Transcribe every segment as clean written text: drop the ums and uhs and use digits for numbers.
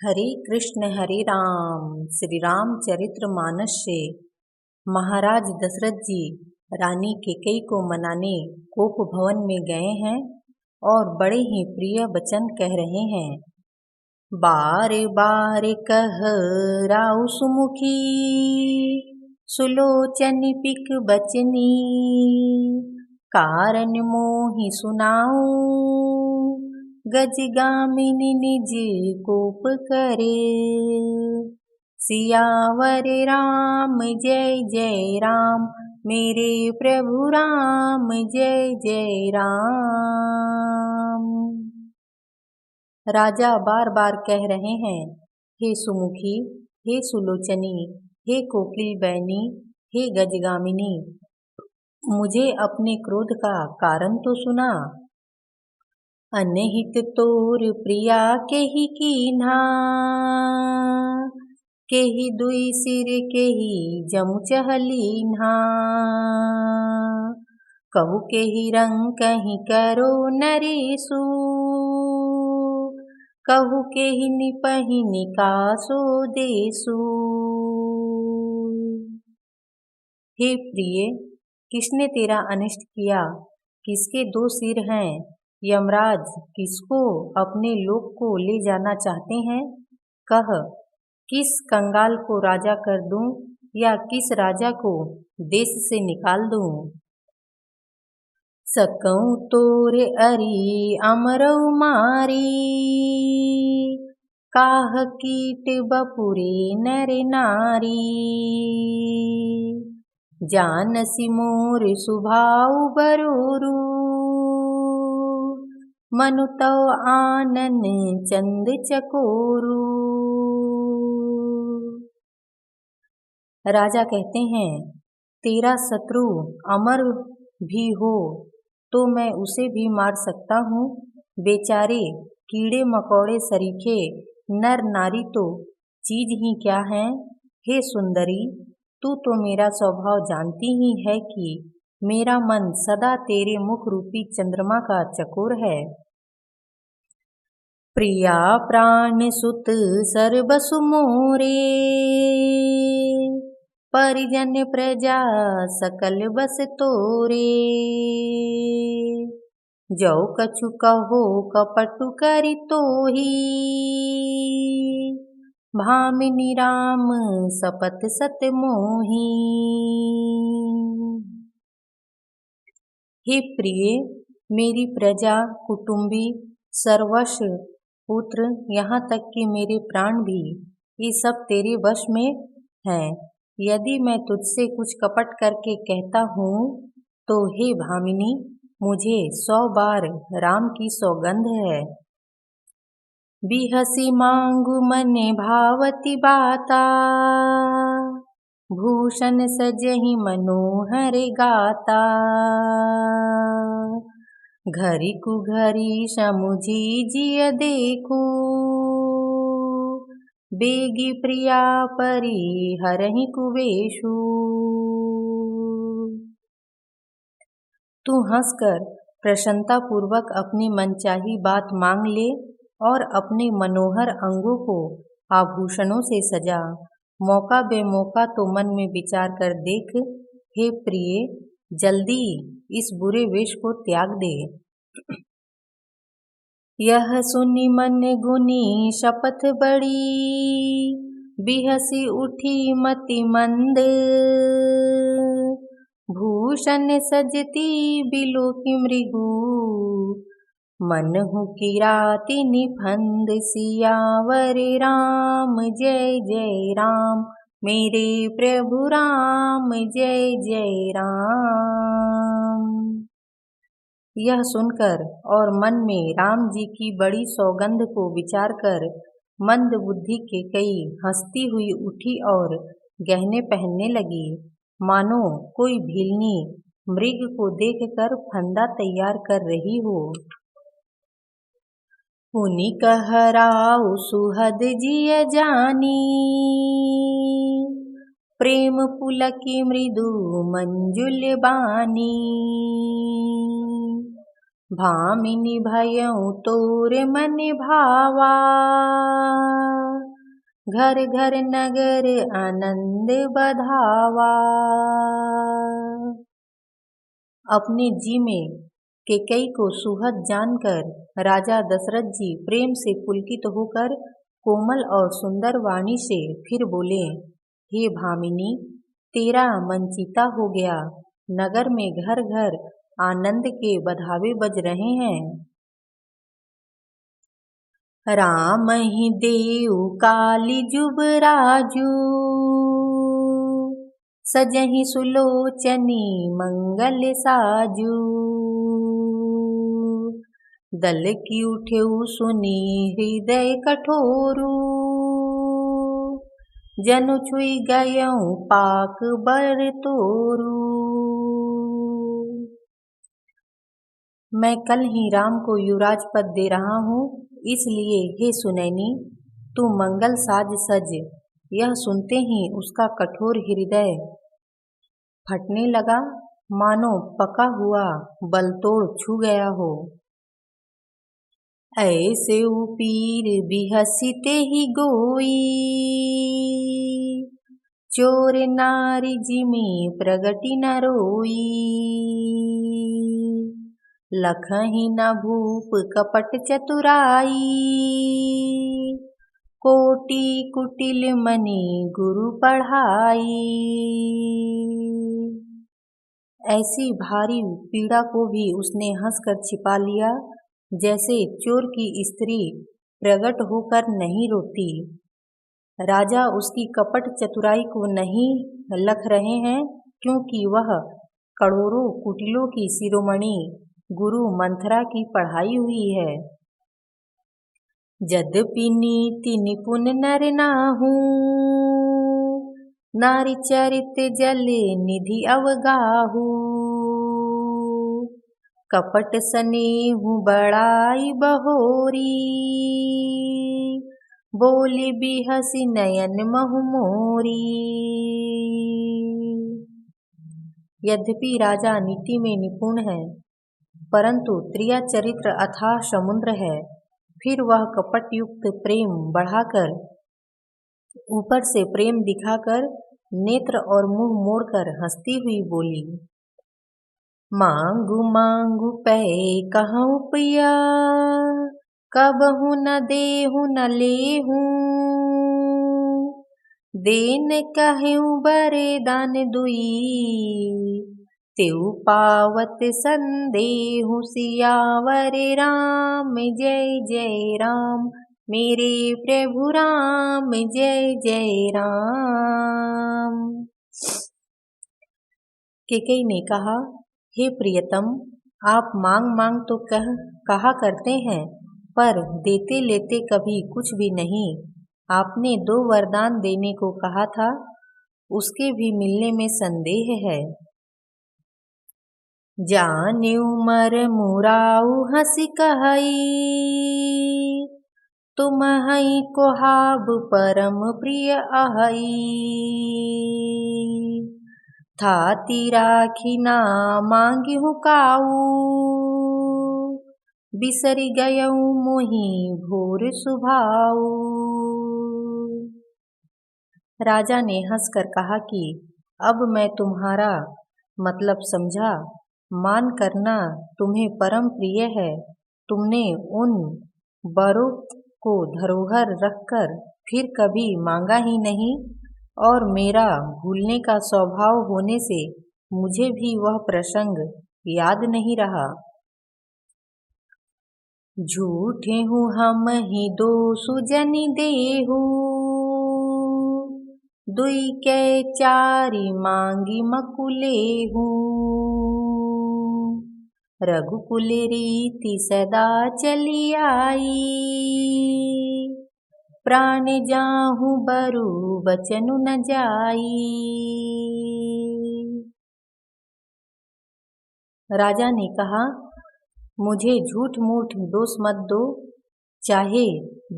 हरे राम श्री रामचरितमानस से महाराज दशरथ जी रानी कैकेयी को मनाने कोप भवन में गए हैं और बड़े ही प्रिय वचन कह रहे हैं। बार बार कह राउ सुमुखी सुलोचन पिक बचनी कारण मोहि सुनाऊं गजगामिनी निज कोप करे। सियावर राम जय जय राम मेरे प्रभु राम जय जय राम। राजा बार बार कह रहे हैं, हे सुमुखी, हे सुलोचनी, हे कोकिल बैनी, हे गजगामिनी, मुझे अपने क्रोध का कारण तो सुना। अनहित तोर प्रिया केहि कीन्हा केहि दुई सिर केहि जमु चहलीन्हा कहु केहि रंग कहीं करो नरेसु कहु केहि निपहि निकासो देसु। हे प्रिय, किसने तेरा अनिष्ट किया? किसके दो सिर हैं? यमराज किसको अपने लोक को ले जाना चाहते हैं? कह, किस कंगाल को राजा कर दूं या किस राजा को देश से निकाल दूं? सकऊं तोरे अरि अमरऊ मारी काह कीट बपुरे नर नारी जानसी मोर सुभाऊ बरोरू मनु तव आनन चंद चकोरू। राजा कहते हैं, तेरा शत्रु अमर भी हो तो मैं उसे भी मार सकता हूँ। बेचारे कीड़े मकोड़े सरीखे नर नारी तो चीज ही क्या हैं। हे सुंदरी, तू तो मेरा स्वभाव जानती ही है कि मेरा मन सदा तेरे मुख रूपी चंद्रमा का चकोर है। प्रिया प्राण सुत सर्वसु मोरे परिजन प्रजा सकल बस तोरे जो कछु कहो कपटु करि तोही भामिनी राम सपथ सत मोही। हे प्रिय, मेरी प्रजा कुटुंबी सर्वस्व पुत्र यहाँ तक कि मेरे प्राण भी ये सब तेरे वश में हैं। यदि मैं तुझसे कुछ कपट करके कहता हूँ तो हे भामिनी, मुझे 100 बार राम की सौगंध है। बिहसी मांगु मने भावती बाता भूषण सजहि मनोहर गाता घरी कुघरी समुझी जिय देखू बेगी प्रिया परी हरहि कुवेशु। तू हंसकर प्रसन्नता पूर्वक अपनी मनचाही बात मांग ले और अपने मनोहर अंगों को आभूषणों से सजा। मौका बेमौका तो मन में विचार कर देख। हे प्रिय, जल्दी इस बुरे वेश को त्याग दे। यह सुनि मन गुनी शपथ बड़ी बिहसी उठी मति मंद भूषण सजती बिलोकी मृगु मनहु किराति निफंद। सियावर राम जय जय राम मेरे प्रभु राम जय जय राम। यह सुनकर और मन में राम जी की बड़ी सौगंध को विचार कर मंद बुद्धि कैकेयी हंसती हुई उठी और गहने पहनने लगी, मानो कोई भीलनी मृग को देखकर फंदा तैयार कर रही हो। पुनि कह राउ सुहद जिय जानी प्रेम पुलकी मृदु मंजुल बानी भामिनी भयउ तोर मन भावा घर घर नगर आनंद बधावा। अपने जी में कैकेयी को सुहद जानकर राजा दशरथ जी प्रेम से पुलकित होकर कोमल और सुंदर वाणी से फिर बोले, हे भामिनी, तेरा मन चिता हो गया। नगर में घर घर आनंद के बधावे बज रहे हैं। राम ही देव काली जुबराजू, सजहि सुलोचनी मंगल साजू। दल की उठेऊ सुनी हृदय कठोरू, जनु छुई गयऊँ पाक बर तोरू। मैं कल ही राम को युवराज पद दे रहा हूँ, इसलिए हे सुनैनी, तू मंगल साज सज। यह सुनते ही उसका कठोर हृदय फटने लगा, मानो पका हुआ बलतोड़ छू गया हो। ऐसे पीर बिहसिते ही गोई, चोर नारी जिमी प्रगति न रोई। लखहि न भूप कपट चतुराई, कोटि कुटिल मनि गुरु पढ़ाई। ऐसी भारी पीड़ा को भी उसने हंसकर छिपा लिया, जैसे चोर की स्त्री प्रकट होकर नहीं रोती। राजा उसकी कपट चतुराई को नहीं लख रहे हैं, क्योंकि वह करोड़ों कुटिलों की शिरोमणि गुरु मंथरा की पढ़ाई हुई है। यद्यपि नीति निपुण नर नाहूँ, नारी चरित जले निधि अवगाहू। कपट सनेहु बड़ाई बहोरी, बोली बिहसी नयन महु मोरी। यद्यपि राजा नीति में निपुण है, परंतु त्रिया चरित्र अथाह समुद्र है। फिर वह कपट युक्त प्रेम बढ़ाकर, ऊपर से प्रेम दिखाकर, नेत्र और मुंह मोड़कर हंसती हुई बोली, मांगू मांगू पै कहूँ पिया, कबहू न देहू न लेहूँ। देन कहूँ बरे दान दुई, तेऊ पावत संदेहु। सियावर राम जय जय राम, मेरे प्रभु राम जय जय राम। कैकेयी ने कहा, हे प्रियतम, आप मांग मांग तो कहा करते हैं, पर देते लेते कभी कुछ भी नहीं। आपने 2 वरदान देने को कहा था, उसके भी मिलने में संदेह है। जानेऊ मर मुराऊ हंसी कहई, तुम्हई कोहाब परम प्रिय अहई। थाती राखी ना मांगिहु काऊ, बिसरी गयऊ मोहि भोर सुभाऊ। राजा ने हंसकर कहा कि अब मैं तुम्हारा मतलब समझा। मान करना तुम्हें परम प्रिय है। तुमने उन बरों को धरोहर रखकर फिर कभी मांगा ही नहीं, और मेरा भूलने का स्वभाव होने से मुझे भी वह प्रसंग याद नहीं रहा। झूठे हूँ हम ही दोषु जनि देहु, दुई कै चारि मांगी मकुलेहू। रघुकुल रीति सदा चली आई, प्राण जाहू बरु बचनु न जाई। राजा ने कहा, मुझे झूठ मूठ दोष मत दो, चाहे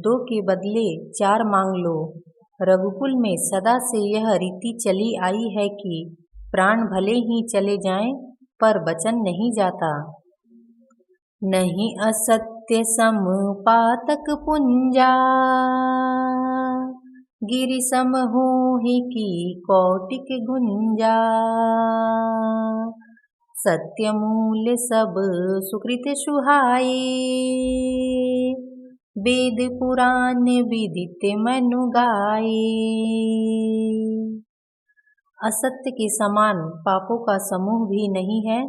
2 के बदले 4 मांग लो। रघुकुल में सदा से यह रीति चली आई है कि प्राण भले ही चले जाएं, पर बचन नहीं जाता। नहीं असत्य सम पातक पुंजा, गिरि समूहि की कौटिक गुंजा, सत्य मूल्य सब सुकृत सुहाए, वेद पुराण विदित मनु गाए। असत्य के समान पापों का समूह भी नहीं है।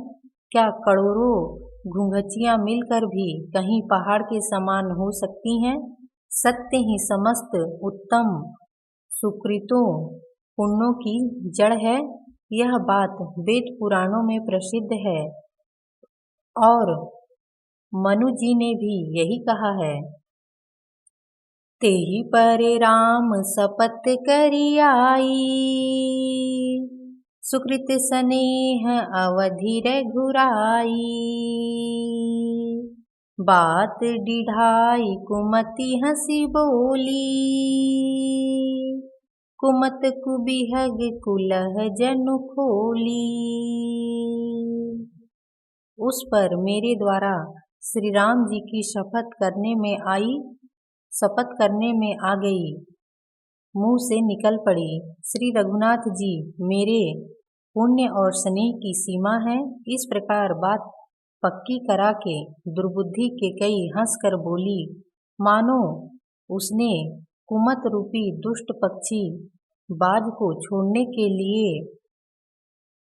क्या करोड़ों घुंघचियां मिलकर भी कहीं पहाड़ के समान हो सकती हैं? सत्य ही समस्त उत्तम सुकृतों पुण्यों की जड़ है। यह बात वेद पुराणों में प्रसिद्ध है और मनु जी ने भी यही कहा है। तेहि पर राम शपथ करि आई, सुकृत स्नेह अवधि रघुराई। बात डिढ़ाई कुमति हंसी बोली, कुमत कुबिहग कुलह जनु खोली। उस पर मेरे द्वारा श्री राम जी की शपथ करने में आ गई, मुंह से निकल पड़ी। श्री रघुनाथ जी मेरे पुण्य और स्नेह की सीमा है। इस प्रकार बात पक्की करा के दुर्बुद्धि के कई हंसकर बोली, मानो उसने कुमत रूपी दुष्ट पक्षी बाज को छोड़ने के लिए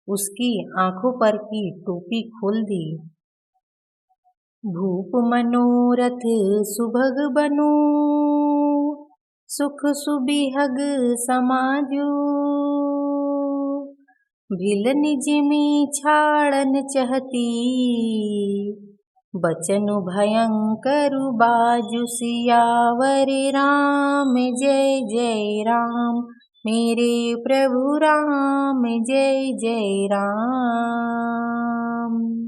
उसकी आंखों पर की टोपी खोल दी। भूप मनोरथ सुभग बनु, सुख सुबिहग समाजू। भिल निज में छाड़न चहती, बचनु भयंकर बाजु। सियावर राम जय जय राम, मेरे प्रभु राम जय जय राम।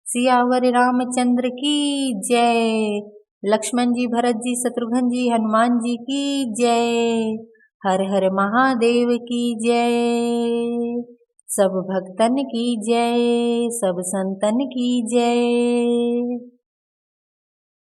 सियावर रामचंद्र की जय। लक्ष्मण जी, भरत जी, शत्रुघ्न जी, हनुमान जी की जय। हर हर महादेव की जय। सब भक्तन की जय, सब संतन की जय।